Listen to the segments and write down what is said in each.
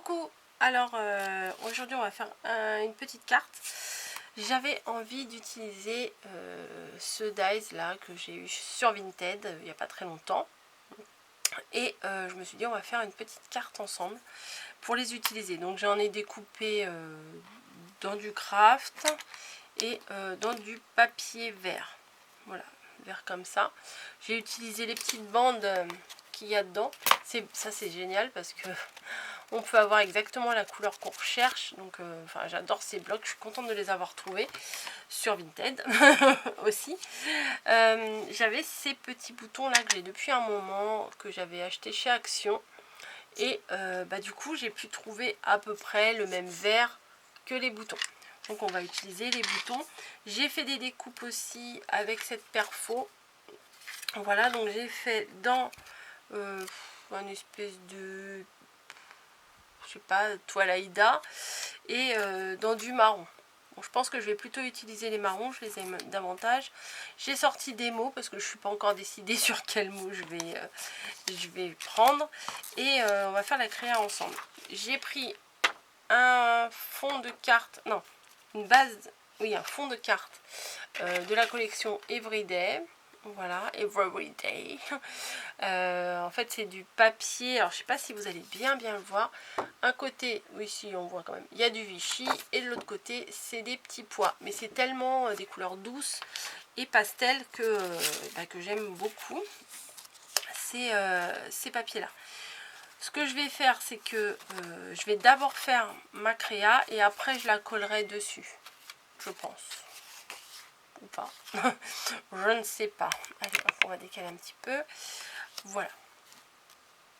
Coucou. Alors aujourd'hui on va faire une petite carte. J'avais envie d'utiliser ce dies là que j'ai eu sur Vinted il n'y a pas très longtemps. Et je me suis dit on va faire une petite carte ensemble pour les utiliser. Donc j'en ai découpé dans du craft et dans du papier vert. Voilà, vert comme ça. J'ai utilisé les petites bandes qu'il y a dedans. Ça c'est génial parce que on peut avoir exactement la couleur qu'on recherche. Donc enfin, j'adore ces blocs, je suis contente de les avoir trouvés sur Vinted aussi. J'avais ces petits boutons là que j'ai depuis un moment, que j'avais acheté chez Action. Et du coup j'ai pu trouver à peu près le même vert que les boutons. Donc on va utiliser les boutons. J'ai fait des découpes aussi avec cette perfo. Voilà, donc j'ai fait dans une espèce de, je sais pas, toile Aïda et dans du marron. Bon, je pense que je vais plutôt utiliser les marrons, je les aime davantage. J'ai sorti des mots parce que je ne suis pas encore décidée sur quel mot je vais prendre. Et on va faire la créa ensemble. J'ai pris un fond de carte, non, une base, oui, un fond de carte de la collection Everyday. Voilà, Everyday. En fait, c'est du papier. Alors, je sais pas si vous allez bien le voir. Un côté, oui, si on voit quand même, il y a du Vichy. Et de l'autre côté, c'est des petits pois. Mais c'est tellement des couleurs douces et pastel que j'aime beaucoup ces papiers-là. Ce que je vais faire, c'est que je vais d'abord faire ma créa et après, je la collerai dessus. Je pense. Ou pas. Je ne sais pas. Allez, on va décaler un petit peu. Voilà.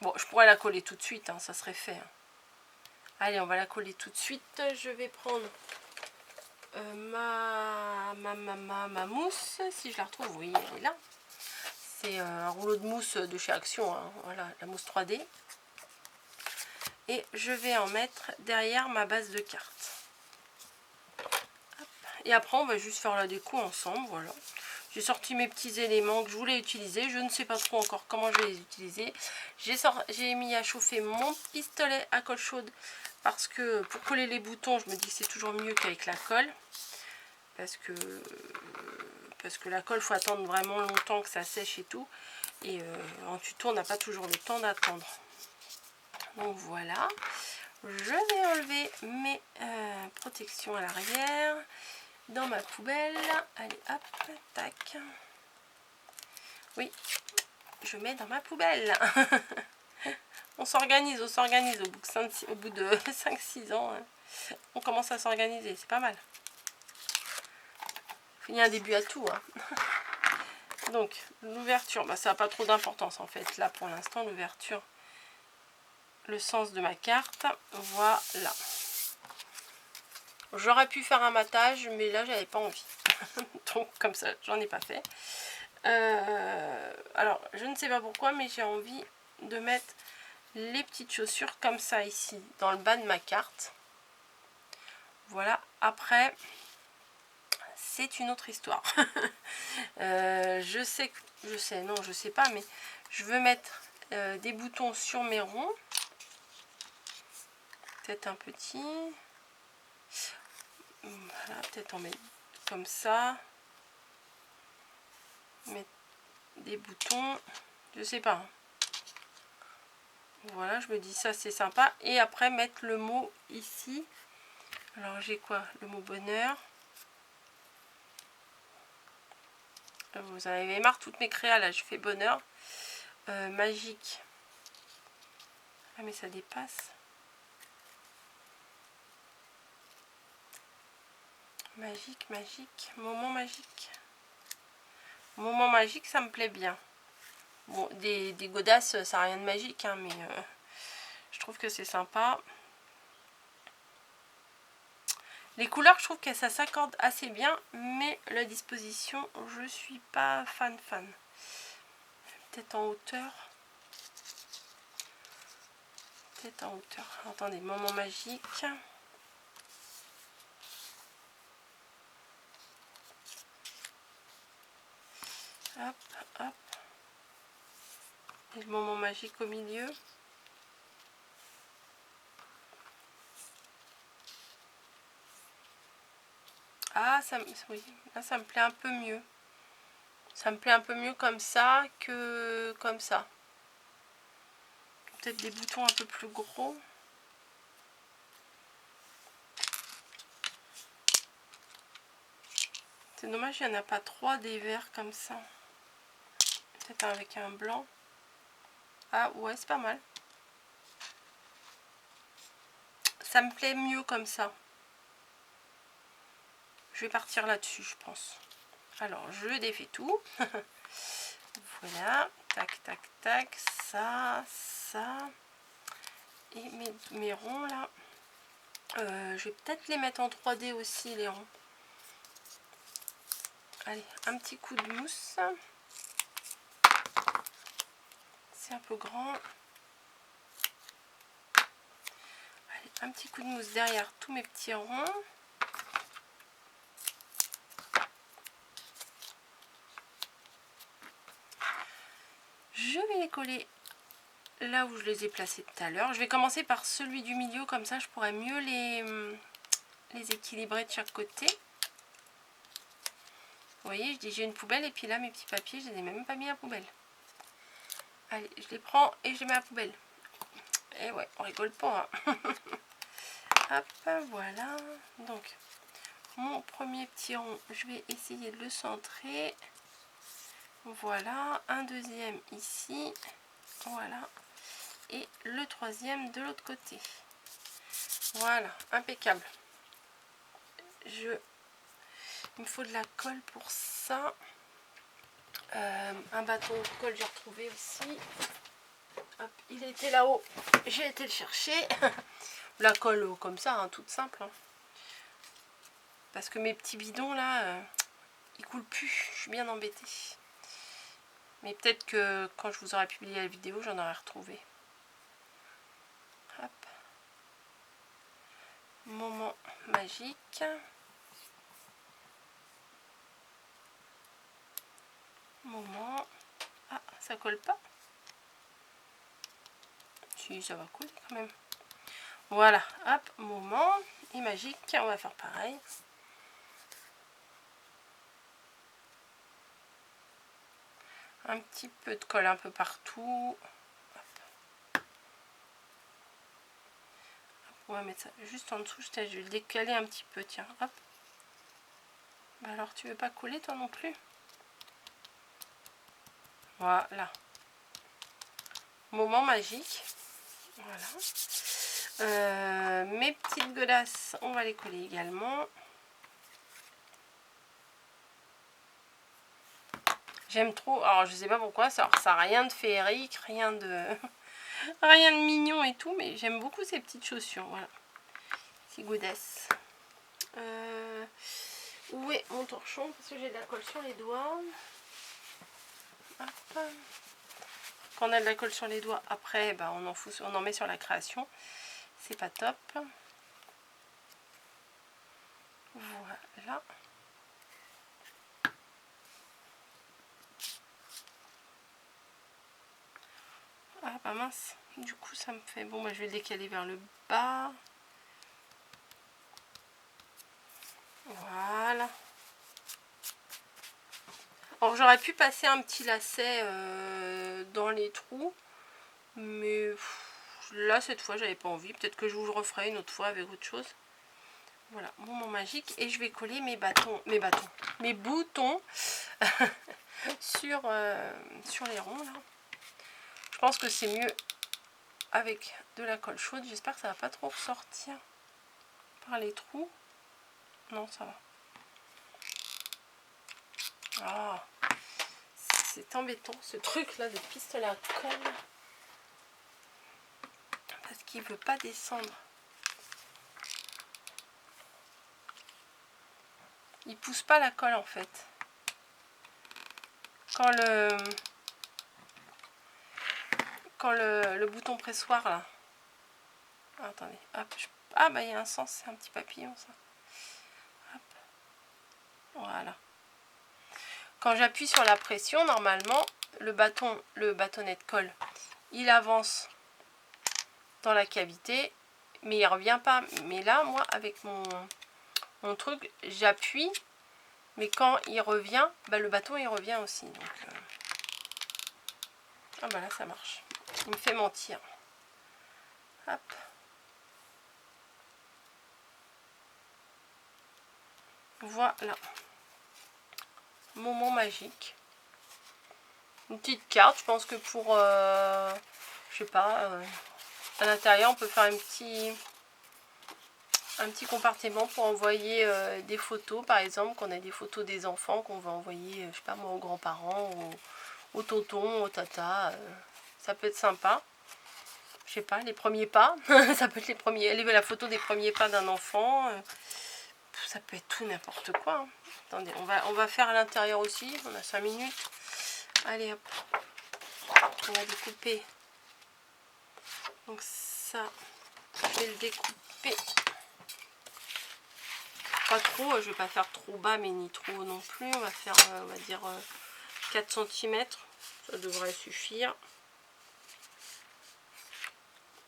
Bon, je pourrais la coller tout de suite, hein, ça serait fait. Hein. Allez, on va la coller tout de suite. Je vais prendre ma mousse, si je la retrouve. Oui, elle est là. C'est un rouleau de mousse de chez Action. Hein. Voilà, la mousse 3D. Et je vais en mettre derrière ma base de carte. Hop. Et après, on va juste faire la déco ensemble. Voilà. J'ai sorti mes petits éléments que je voulais utiliser. Je ne sais pas trop encore comment je vais les utiliser. J'ai mis à chauffer mon pistolet à colle chaude. Parce que pour coller les boutons, je me dis que c'est toujours mieux qu'avec la colle. Parce que la colle, il faut attendre vraiment longtemps que ça sèche et tout. Et en tuto, on n'a pas toujours le temps d'attendre. Donc voilà. Je vais enlever mes protections à l'arrière. Dans ma poubelle. Allez, hop, tac. Oui, je mets dans ma poubelle. On s'organise au bout de 5-6 ans. On commence à s'organiser, c'est pas mal. Il y a un début à tout. Hein. Donc, l'ouverture, ça n'a pas trop d'importance en fait. Là, pour l'instant, l'ouverture, le sens de ma carte, voilà. J'aurais pu faire un matage, mais là, j'avais pas envie. Donc, comme ça, j'en ai pas fait. Alors, je ne sais pas pourquoi, mais j'ai envie de mettre les petites chaussures comme ça ici, dans le bas de ma carte. Voilà, après, c'est une autre histoire. Je sais pas, mais je veux mettre des boutons sur mes ronds. Peut-être un petit. Voilà, peut-être en mettre comme ça. Mettre des boutons. Je sais pas. Voilà, je me dis ça c'est sympa. Et après mettre le mot ici. Alors j'ai quoi? Le mot bonheur. Vous en avez marre, toutes mes créas là, je fais bonheur. Magique. Ah mais ça dépasse. Magique, magique. Moment magique. Moment magique, ça me plaît bien. Bon, des godasses, ça n'a rien de magique, hein, mais je trouve que c'est sympa. Les couleurs, je trouve que ça s'accorde assez bien, mais la disposition, je suis pas fan. Peut-être en hauteur. Peut-être en hauteur. Attendez, moment magique. Hop, hop. Et le moment magique au milieu. Ah, oui, là ça me plaît un peu mieux. Ça me plaît un peu mieux comme ça que comme ça. Peut-être des boutons un peu plus gros. C'est dommage, il n'y en a pas 3 des verts comme ça. Peut-être avec un blanc. Ah ouais, c'est pas mal. Ça me plaît mieux comme ça. Je vais partir là-dessus, je pense. Alors, je défais tout. Voilà. Tac, tac, tac. Ça, ça. Et mes ronds, là. Je vais peut-être les mettre en 3D aussi, les ronds. Allez, un petit coup de mousse. C'est un peu grand. Allez, un petit coup de mousse derrière tous mes petits ronds. Je vais les coller là où je les ai placés tout à l'heure. Je vais commencer par celui du milieu, comme ça je pourrais mieux les équilibrer de chaque côté. Vous voyez, je dis j'ai une poubelle et puis là mes petits papiers, je les ai même pas mis à la poubelle. Allez, je les prends et je les mets à la poubelle. Et ouais, on rigole pas. Hein. Hop, voilà. Donc, mon premier petit rond, je vais essayer de le centrer. Voilà, un deuxième ici. Voilà. Et le troisième de l'autre côté. Voilà, impeccable. Il me faut de la colle pour ça. Un bâton de colle j'ai retrouvé aussi. Hop, il était là-haut, j'ai été le chercher. La colle comme ça, hein, toute simple. Hein. Parce que mes petits bidons là, ils coulent plus. Je suis bien embêtée. Mais peut-être que quand je vous aurai publié la vidéo, j'en aurai retrouvé. Hop. Moment magique. Moment. Ah, ça colle pas. Si, ça va couler quand même. Voilà, hop, moment. Et magique, on va faire pareil. Un petit peu de colle un peu partout. Hop. On va mettre ça juste en dessous. Je vais le décaler un petit peu, tiens, hop. Bah alors, tu veux pas coller toi non plus? Voilà. Moment magique. Voilà. Mes petites godasses, on va les coller également. J'aime trop. Alors, je sais pas pourquoi. Ça n'a rien de féerique, rien de rien de mignon et tout. Mais j'aime beaucoup ces petites chaussures. Voilà. Ces godasses. Où est mon torchon? Parce que j'ai de la colle sur les doigts. Hop. Quand on a de la colle sur les doigts, après, bah, on en met sur la création. C'est pas top. Voilà. Ah bah mince. Du coup, ça me fait... Bon, bah, je vais le décaler vers le bas. Voilà. Alors, j'aurais pu passer un petit lacet dans les trous. Mais là, cette fois, j'avais pas envie. Peut-être que je vous le referai une autre fois avec autre chose. Voilà, moment magique. Et je vais coller mes boutons sur les ronds, là. Je pense que c'est mieux avec de la colle chaude. J'espère que ça va pas trop ressortir par les trous. Non, ça va. Ah, c'est embêtant ce truc là de pistolet à colle. Parce qu'il veut pas descendre. Il pousse pas la colle en fait. Quand le bouton pressoir là. Ah, attendez, hop. Ah bah il y a un sens, c'est un petit papillon ça. Hop. Voilà. Quand j'appuie sur la pression, normalement, le bâtonnet de colle, il avance dans la cavité, mais il revient pas. Mais là, moi, avec mon truc, j'appuie, mais quand il revient, bah, le bâton il revient aussi. Donc, ah bah là ça marche. Il me fait mentir. Hop. Voilà. Moment magique. Une petite carte, je pense que pour, je sais pas, à l'intérieur on peut faire un petit compartiment pour envoyer des photos, par exemple, qu'on a des photos des enfants qu'on va envoyer, je sais pas moi, aux grands-parents, aux tontons, aux tatas. Ça peut être sympa. Je sais pas, les premiers pas. Ça peut être la photo des premiers pas d'un enfant. Ça peut être tout n'importe quoi. Hein. Attendez, on va faire à l'intérieur aussi. On a 5 minutes. Allez hop. On va découper. Donc ça, je vais le découper. Pas trop, je vais pas faire trop bas mais ni trop non plus. On va faire, on va dire 4 cm. Ça devrait suffire.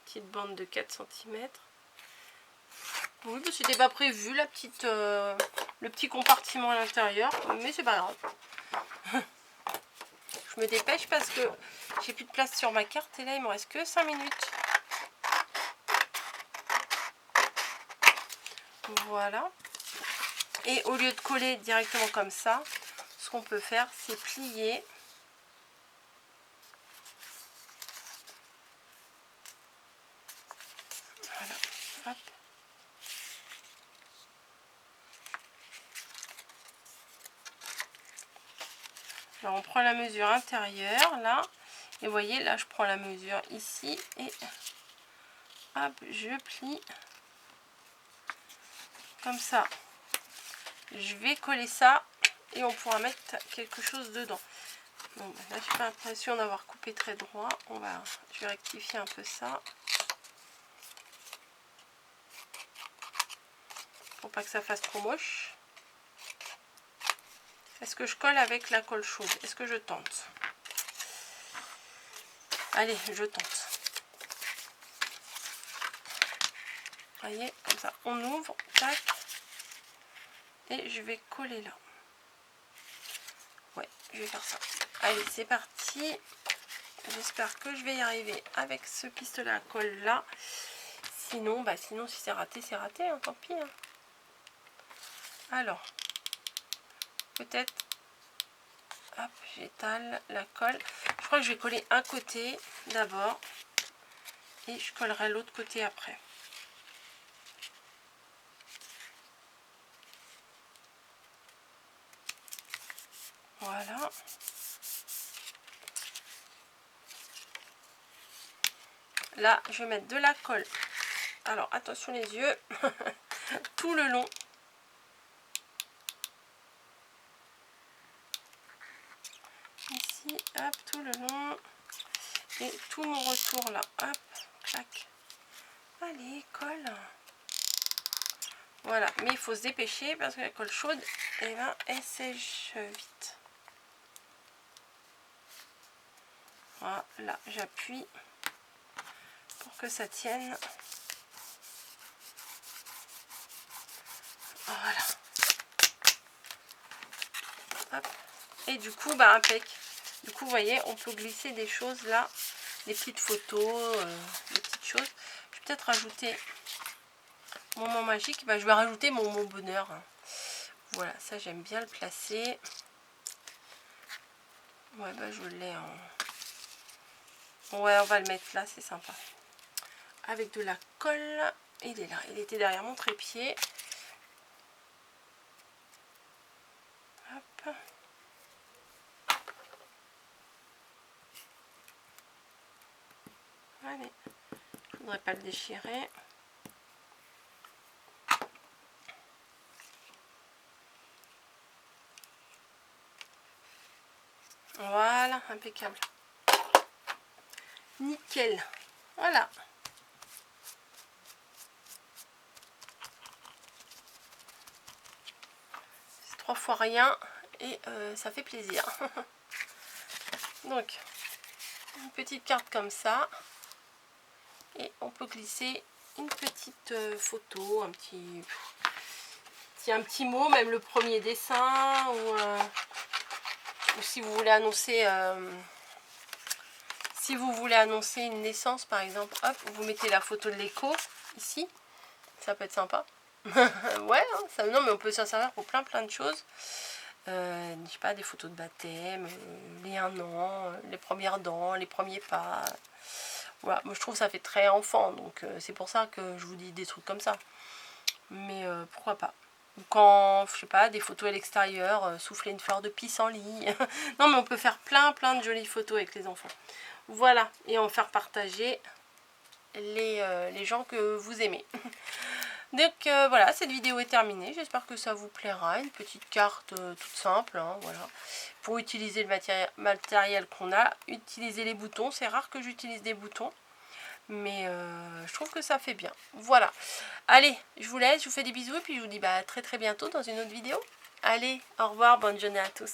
Petite bande de 4 cm. Oui, bah, c'était pas prévu la petite, le petit compartiment à l'intérieur, mais c'est pas grave. Je me dépêche parce que j'ai plus de place sur ma carte et là il me reste que 5 minutes. Voilà. Et au lieu de coller directement comme ça, ce qu'on peut faire c'est plier. Voilà. Hop. Alors on prend la mesure intérieure là. Et vous voyez là je prends la mesure ici et hop je plie. Comme ça. Je vais coller ça et on pourra mettre quelque chose dedans. Bon, là, je n'ai pas l'impression d'avoir coupé très droit. Je vais rectifier un peu ça. Pour pas que ça fasse trop moche. Est-ce que je colle avec la colle chaude? Est-ce que je tente? Allez, je tente. Vous voyez, comme ça, on ouvre, tac. Et je vais coller là. Ouais, je vais faire ça. Allez, c'est parti. J'espère que je vais y arriver avec ce pistolet à colle là. Sinon, sinon si c'est raté, hein, tant pis. Hein. Alors, peut-être, hop, j'étale la colle. Je crois que je vais coller un côté d'abord et je collerai l'autre côté après. Voilà. Là, je vais mettre de la colle. Alors, attention les yeux. Tout le long. Ici, hop, tout le long. Et tout mon retour là. Hop, clac. Allez, colle. Voilà, mais il faut se dépêcher parce que la colle chaude, eh ben, elle sèche vite. Voilà, j'appuie pour que ça tienne. Voilà. Hop. Et du coup, impec. Du coup, vous voyez, on peut glisser des choses là, des petites photos, des petites choses. Je vais peut-être rajouter mon moment magique. Je vais rajouter mon bonheur. Voilà, ça j'aime bien le placer. Ouais, je l'ai en... Ouais, on va le mettre là, c'est sympa. Avec de la colle. Il est là, il était derrière mon trépied. Hop. Allez, je ne voudrais pas le déchirer. Voilà, impeccable. Nickel. Voilà. C'est 3 fois rien et ça fait plaisir. Donc, une petite carte comme ça. Et on peut glisser une petite photo, un petit... un petit mot, même le premier dessin, ou si vous voulez annoncer une naissance par exemple, hop, vous mettez la photo de l'écho ici, ça peut être sympa. Ouais, hein, ça, non mais on peut s'en servir pour plein de choses. Je sais pas, des photos de baptême, les 1 an, les premières dents, les premiers pas. Voilà, moi je trouve que ça fait très enfant, donc c'est pour ça que je vous dis des trucs comme ça. Mais pourquoi pas. Ou quand, je sais pas, des photos à l'extérieur, souffler une fleur de pissenlit. Non mais on peut faire plein de jolies photos avec les enfants. Voilà, et en faire partager les gens que vous aimez. Donc voilà, cette vidéo est terminée. J'espère que ça vous plaira. Une petite carte toute simple, hein, voilà. Pour utiliser le matériel qu'on a, utiliser les boutons. C'est rare que j'utilise des boutons, mais je trouve que ça fait bien. Voilà. Allez, je vous laisse, je vous fais des bisous et puis je vous dis à très bientôt dans une autre vidéo. Allez, au revoir, bonne journée à tous.